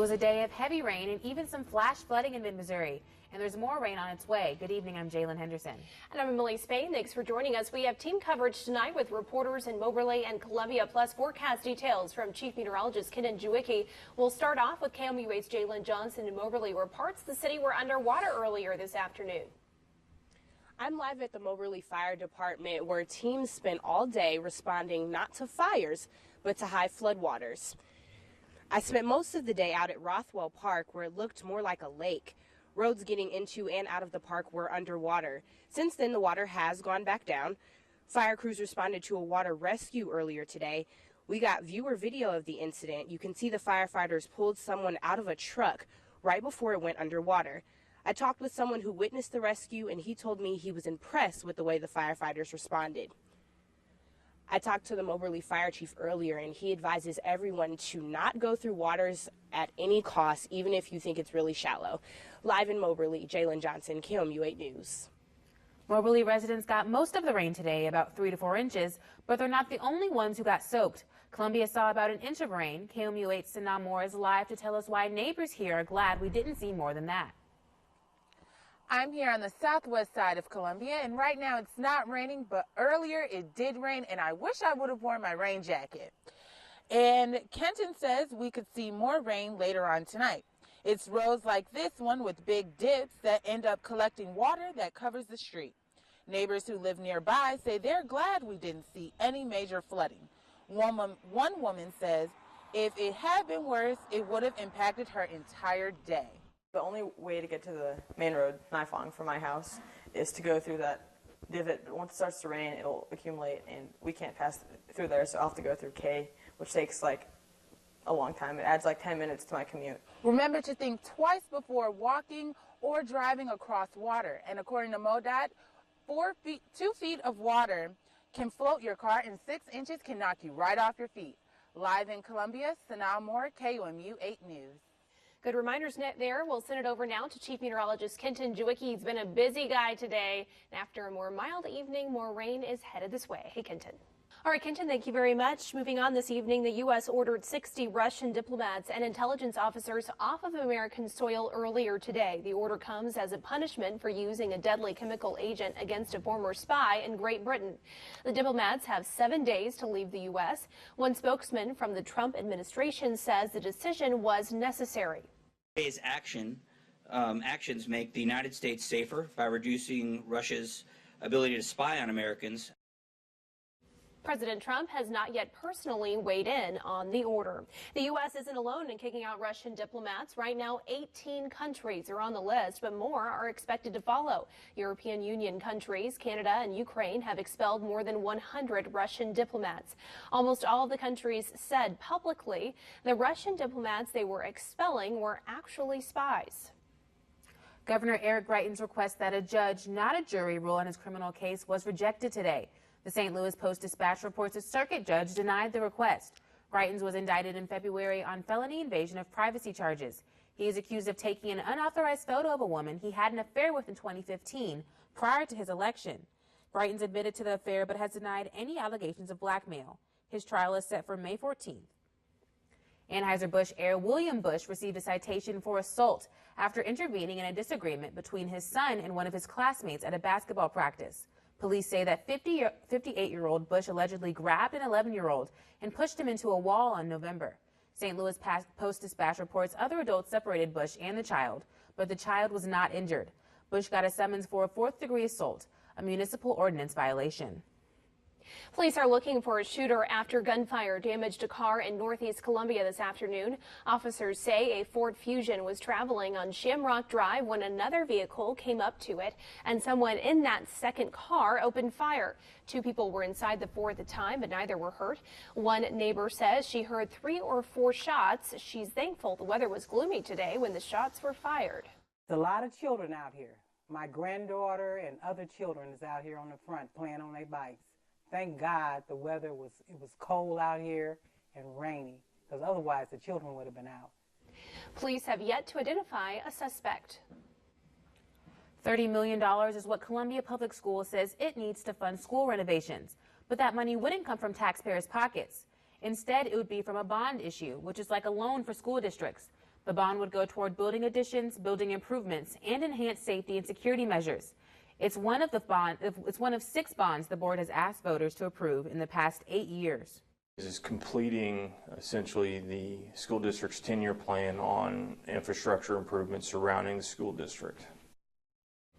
was a day of heavy rain and even some flash flooding in mid-Missouri. And there's more rain on its way. Good evening, I'm Jalen Henderson. And I'm Emily Spain. Thanks for joining us. We have team coverage tonight with reporters in Moberly and Columbia, plus forecast details from Chief Meteorologist Kenan Jewicki. We'll start off with KOMU 8's Jalen Johnson in Moberly, where parts of the city were underwater earlier this afternoon. I'm live at the Moberly Fire Department, where teams spent all day responding not to fires, but to high floodwaters. I spent most of the day out at Rothwell Park, where it looked more like a lake. Roads getting into and out of the park were underwater. Since then, the water has gone back down. Fire crews responded to a water rescue earlier today. We got viewer video of the incident. You can see the firefighters pulled someone out of a truck right before it went underwater. I talked with someone who witnessed the rescue, and he told me he was impressed with the way the firefighters responded. I talked to the Moberly Fire Chief earlier, and he advises everyone to not go through waters at any cost, even if you think it's really shallow. Live in Moberly, Jalen Johnson, KOMU 8 News. Moberly residents got most of the rain today, about 3 to 4 inches, but they're not the only ones who got soaked. Columbia saw about an inch of rain. KOMU 8's Sanaa Moore is live to tell us why neighbors here are glad we didn't see more than that. I'm here on the southwest side of Columbia, and right now it's not raining, but earlier it did rain, and I wish I would have worn my rain jacket. And Kenton says we could see more rain later on tonight. It's roads like this one with big dips that end up collecting water that covers the street. Neighbors who live nearby say they're glad we didn't see any major flooding. One woman says if it had been worse, it would have impacted her entire day. The only way to get to the main road, Nifong, from my house, is to go through that divot. Once it starts to rain, it'll accumulate, and we can't pass through there, so I'll have to go through K, which takes like a long time. It adds like 10 minutes to my commute. Remember to think twice before walking or driving across water. And according to MoDOT, 2 feet of water can float your car, and 6 inches can knock you right off your feet. Live in Columbia, Sanaa Moore, KOMU 8 News. Good reminders there. We'll send it over now to Chief Meteorologist Kenan Jewicki. He's been a busy guy today. And after a more mild evening, more rain is headed this way. Hey, Kenton. All right, Kenton, thank you very much. Moving on this evening, the U.S. ordered 60 Russian diplomats and intelligence officers off of American soil earlier today. The order comes as a punishment for using a deadly chemical agent against a former spy in Great Britain. The diplomats have 7 days to leave the U.S. One spokesman from the Trump administration says the decision was necessary. Today's actions make the United States safer by reducing Russia's ability to spy on Americans. President Trump has not yet personally weighed in on the order. The U.S. isn't alone in kicking out Russian diplomats. Right now, 18 countries are on the list, but more are expected to follow. European Union countries, Canada and Ukraine, have expelled more than 100 Russian diplomats. Almost all of the countries said publicly the Russian diplomats they were expelling were actually spies. Governor Eric Greitens' request that a judge, not a jury, rule on his criminal case was rejected today. The St. Louis Post-Dispatch reports a circuit judge denied the request. Greitens was indicted in February on felony invasion of privacy charges. He is accused of taking an unauthorized photo of a woman he had an affair with in 2015, prior to his election. Greitens admitted to the affair but has denied any allegations of blackmail. His trial is set for May 14th. Anheuser-Busch heir William Busch received a citation for assault after intervening in a disagreement between his son and one of his classmates at a basketball practice. Police say that 58-year-old Bush allegedly grabbed an 11-year-old and pushed him into a wall on November. St. Louis Post-Dispatch reports other adults separated Bush and the child, but the child was not injured. Bush got a summons for a 4th-degree assault, a municipal ordinance violation. Police are looking for a shooter after gunfire damaged a car in northeast Columbia this afternoon. Officers say a Ford Fusion was traveling on Shamrock Drive when another vehicle came up to it, and someone in that second car opened fire. 2 people were inside the Ford at the time, but neither were hurt. One neighbor says she heard 3 or 4 shots. She's thankful the weather was gloomy today when the shots were fired. There's a lot of children out here. My granddaughter and other children is out here on the front playing on their bikes. Thank God the weather was cold out here and rainy, because otherwise the children would have been out. Police have yet to identify a suspect. $30 million is what Columbia Public Schools says it needs to fund school renovations. But that money wouldn't come from taxpayers' pockets. Instead, it would be from a bond issue, which is like a loan for school districts. The bond would go toward building additions, building improvements, and enhanced safety and security measures. It's one of 6 bonds the board has asked voters to approve in the past 8 years. This is completing essentially the school district's 10-year plan on infrastructure improvements surrounding the school district.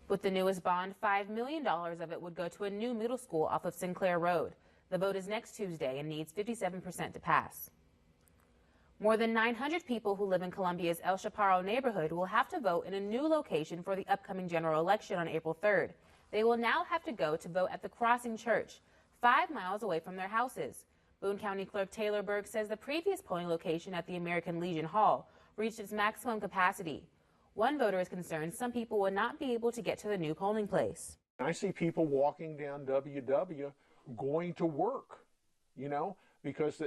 With the newest bond, $5 million of it would go to a new middle school off of Sinclair Road. The vote is next Tuesday and needs 57% to pass. More than 900 people who live in Columbia's El Chaparro neighborhood will have to vote in a new location for the upcoming general election on April 3rd. They will now have to go to vote at the Crossing Church, 5 miles away from their houses. Boone County Clerk Taylor Berg says the previous polling location at the American Legion Hall reached its maximum capacity. One voter is concerned some people will not be able to get to the new polling place. I see people walking down WW going to work, because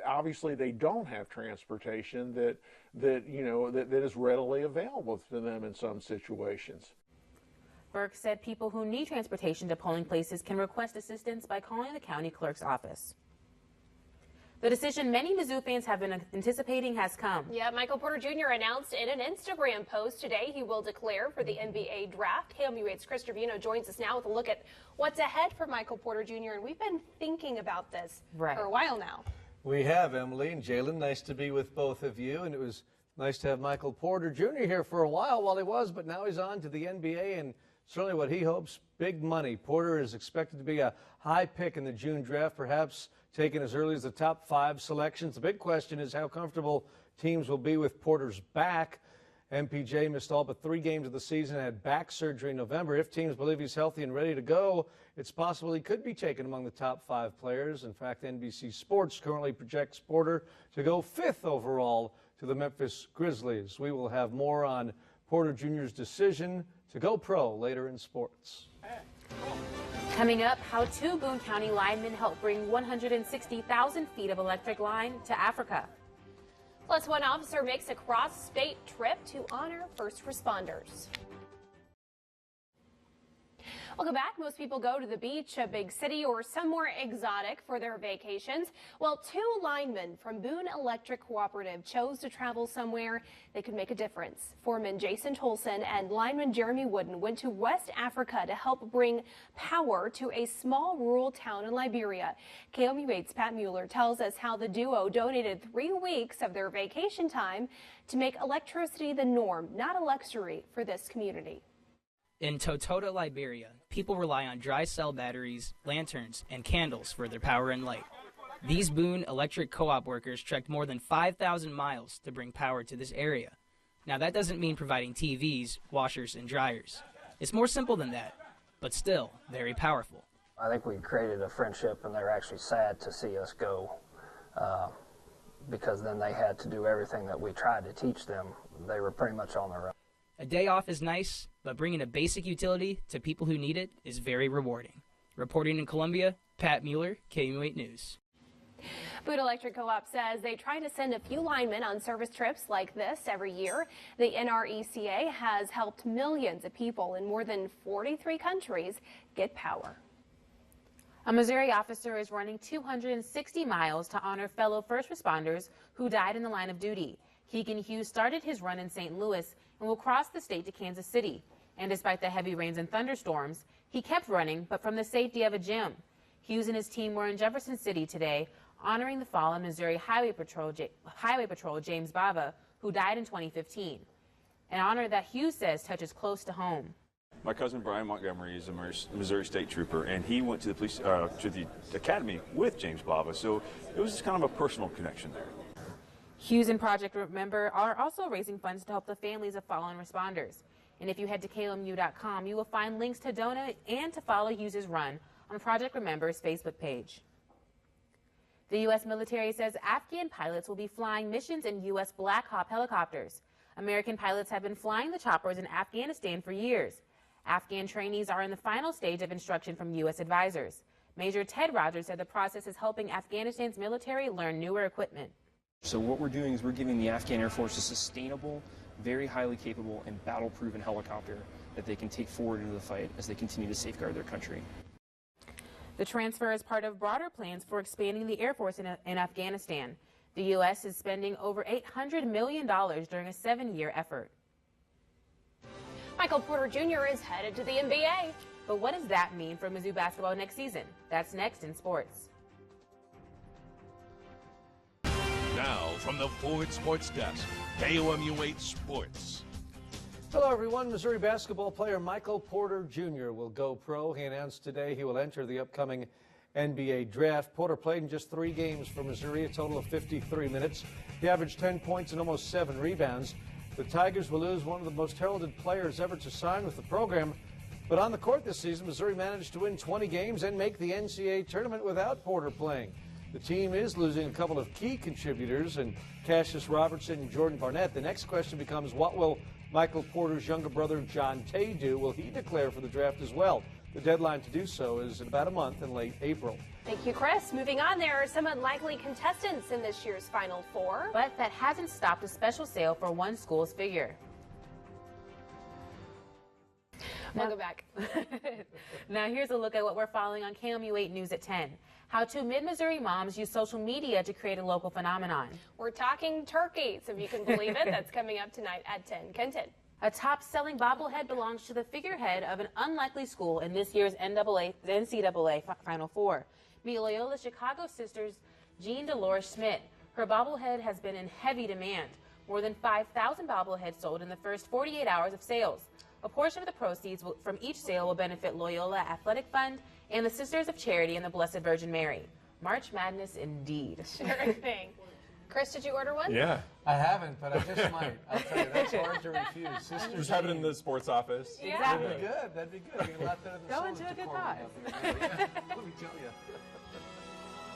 obviously they don't have transportation that is readily available to them in some situations. Burke said people who need transportation to polling places can request assistance by calling the county clerk's office. The decision many Mizzou fans have been anticipating has come. Yeah, Michael Porter Jr. announced in an Instagram post today he will declare for the NBA draft. KOMU 8's Chris Trevino joins us now with a look at what's ahead for Michael Porter Jr. And we've been thinking about this for a while now. We have, Emily and Jalen. Nice to be with both of you. And it was nice to have Michael Porter Jr. here for a while he was, but now he's on to the NBA and certainly what he hopes, big money. Porter is expected to be a high pick in the June draft, perhaps taken as early as the top 5 selections. The big question is how comfortable teams will be with Porter's back. MPJ missed all but 3 games of the season and had back surgery in November. If teams believe he's healthy and ready to go, it's possible he could be taken among the top 5 players. In fact, NBC Sports currently projects Porter to go 5th overall to the Memphis Grizzlies. We will have more on Porter Jr.'s decision to go pro later in sports. Coming up, how 2 Boone County linemen helped bring 160,000 feet of electric line to Africa. Plus, one officer makes a cross-state trip to honor first responders. Welcome back. Most people go to the beach, a big city, or somewhere exotic for their vacations. Well, 2 linemen from Boone Electric Cooperative chose to travel somewhere that could make a difference. Foreman Jason Tolson and lineman Jeremy Wooden went to West Africa to help bring power to a small rural town in Liberia. KOMU 8's Pat Mueller tells us how the duo donated 3 weeks of their vacation time to make electricity the norm, not a luxury, for this community. In Totota, Liberia, people rely on dry cell batteries, lanterns, and candles for their power and light. These Boone Electric Co-op workers trekked more than 5,000 miles to bring power to this area. Now, that doesn't mean providing TVs, washers, and dryers. It's more simple than that, but still very powerful. I think we created a friendship, and they were actually sad to see us go because then they had to do everything that we tried to teach them. They were pretty much on their own. A day off is nice, but bringing a basic utility to people who need it is very rewarding. Reporting in Columbia, Pat Mueller, KOMU 8 News. Boone Electric Co-op says they try to send a few linemen on service trips like this every year. The NRECA has helped millions of people in more than 43 countries get power. A Missouri officer is running 260 miles to honor fellow first responders who died in the line of duty. Keegan Hughes started his run in St. Louis and will cross the state to Kansas City. And despite the heavy rains and thunderstorms, he kept running, but from the safety of a gym. Hughes and his team were in Jefferson City today, honoring the fallen Missouri Highway Patrol James Bava, who died in 2015. An honor that Hughes says touches close to home. My cousin Brian Montgomery is a Missouri State Trooper, and he went to the police to the academy with James Bava, so it was just kind of a personal connection there. Hughes and Project Remember are also raising funds to help the families of fallen responders. And if you head to KOMU.com, you will find links to donate and to follow Hughes' run on Project Remember's Facebook page. The U.S. military says Afghan pilots will be flying missions in U.S. Black Hawk helicopters. American pilots have been flying the choppers in Afghanistan for years. Afghan trainees are in the final stage of instruction from U.S. advisors. Major Ted Rogers said the process is helping Afghanistan's military learn newer equipment. So what we're doing is we're giving the Afghan Air Force a sustainable, very highly capable, and battle-proven helicopter that they can take forward into the fight as they continue to safeguard their country. The transfer is part of broader plans for expanding the Air Force in Afghanistan. The U.S. is spending over $800 million during a 7-year effort. Michael Porter Jr. is headed to the NBA. But what does that mean for Mizzou basketball next season? That's next in sports. Now, from the Forward Sports Desk, KOMU 8 Sports. Hello, everyone. Missouri basketball player Michael Porter Jr. will go pro. He announced today he will enter the upcoming NBA draft. Porter played in just 3 games for Missouri, a total of 53 minutes. He averaged 10 points and almost 7 rebounds. The Tigers will lose one of the most heralded players ever to sign with the program. But on the court this season, Missouri managed to win 20 games and make the NCAA tournament without Porter playing. The team is losing a couple of key contributors, and Cassius Robertson and Jordan Barnett. The next question becomes, what will Michael Porter's younger brother John Tay do? Will he declare for the draft as well? The deadline to do so is in about a month in late April. Thank you, Chris. Moving on, there are some unlikely contestants in this year's Final Four. But that hasn't stopped a special sale for one school's figure. Welcome back. Now here's a look at what we're following on KOMU 8 News at 10. How 2 mid-Missouri moms use social media to create a local phenomenon. We're talking turkeys, if you can believe it. That's coming up tonight at 10. Kenton. A top-selling bobblehead belongs to the figurehead of an unlikely school in this year's NCAA Final Four. Meet Loyola Chicago sisters Jean Dolores Schmidt. Her bobblehead has been in heavy demand. More than 5,000 bobbleheads sold in the first 48 hours of sales. A portion of the proceeds from each sale will benefit Loyola Athletic Fund and the Sisters of Charity and the Blessed Virgin Mary. March Madness indeed. Sure thing. Chris, did you order one? Yeah. I haven't, but I just might. I'll tell you, that's hard to refuse. Sisters Just have it in the sports office. Exactly. That'd be good. That'd be good. A lot better than Go into a good cause.